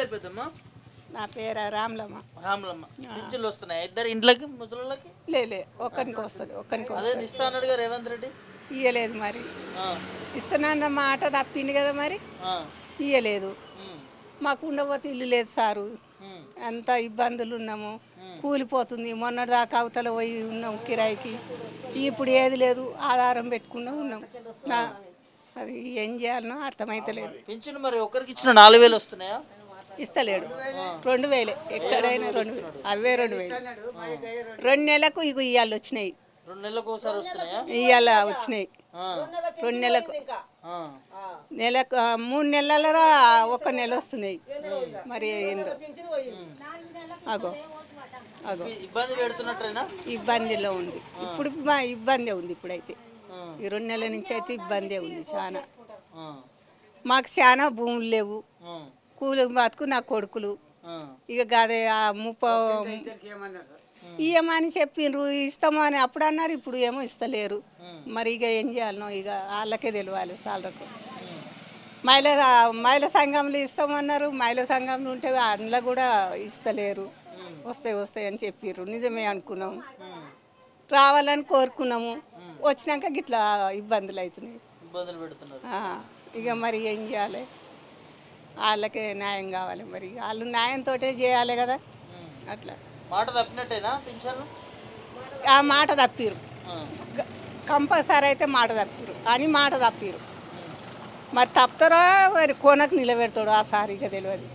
పేరు పెద్దమ్మ? నా పేరు రామ్లమ్మ. రాములమ్మ. పింఛన్లు వస్తున్నాయి ఇద్దరు ఇంట్లోకి ముసలోళ్ళకి? లేలే ఒక్కరికి వస్తుంది, ఒక్కరికి అదే వస్తుంది. ఇస్తా అన్నాడుగా రేవంత్ రెడ్డి. ఇయ్యలేదు మరి. ఆ, ఇస్తున్నాన్న మాట తప్పింది కదా మరి, ఆ, ఇయ్యలేదు. ఉమ్, మాకు ఉండబోతే ఇల్లు లేదు సారు, ఉమ్, అంత ఇబ్బందులు ఉన్నాము. కూలిపోతుంది. మొన్నటి దాకా అవతల పోయి ఉన్నాం కిరాయికి. ఇప్పుడు ఏది లేదు, ఆధారం పెట్టుకున్నా ఉన్నాం. నా అది ఏం చేయాలనో అర్థమైతలేదు. పింఛన్ మరి ఒకరికి ఇచ్చిన 4000 వస్తున్నాయా? ఇస్తలేడు. 2000 ఎక్కడైనా 2000, అవే 2000. 2 నెలలకు ఇక ఇవాళ వచ్చినాయి, 2 నెలలకు ఒకసారి వస్తున్నాయా? ఇవాళ వచ్చినాయి. ఆ, 2 నెలలకు, ఆ. నెలకు 3 నెలలుగా 1 నెల వస్తున్నాయి. మరి ఏందో అగో అగో ఇబ్బంది పెడుతున్నట్టేనా? ఇబ్బందిలో ఉంది ఇప్పుడు. మా ఇబ్బందే ఉంది ఇప్పుడైతే. ఈ 2 నెలల నుంచి అయితే ఇబ్బందే ఉంది చాలా. ఆ, మాకు చాలా భూములు లేవు, ఆ, కూలి బతుకు నా కొడుకులు. ఆ. ఇక గదే ఆ ఇయ్యమని చెప్పిండ్రు, ఇస్తామని అప్పుడు అన్నారు, ఇప్పుడు ఏమో ఇస్తలేరు. మరి ఇక ఏం చేయాలనో ఇక వాళ్ళకే తెలియాలి సాలకు. మహిళా సంఘంలో ఇస్తామన్నారు, మహిళా సంఘంలో ఉంటే అందులో కూడా ఇస్తలేరు. వస్తాయి అని చెప్పిర్రు, నిజమే అనుకున్నాము, రావాలని కోరుకున్నాము. వచ్చినాక గిట్లా ఇబ్బందులు అవుతున్నాయి. ఇబ్బందులు పెడుతున్నారు. ఇక మరి ఏం చేయాలి, వాళ్ళకే న్యాయం కావాలి. మరి వాళ్ళు న్యాయంతో చేయాలి కదా. అట్లా మాట తప్పినట్టేనా పింఛన్లు? ఆ మాట తప్పిరు, కంపల్సరీ అయితే మాట తప్పిరు అని మాట తప్పిరు. మరి తప్పుతారో మరి కోనకు నిలబెడతాడు ఆ సారిగా తెలియదు.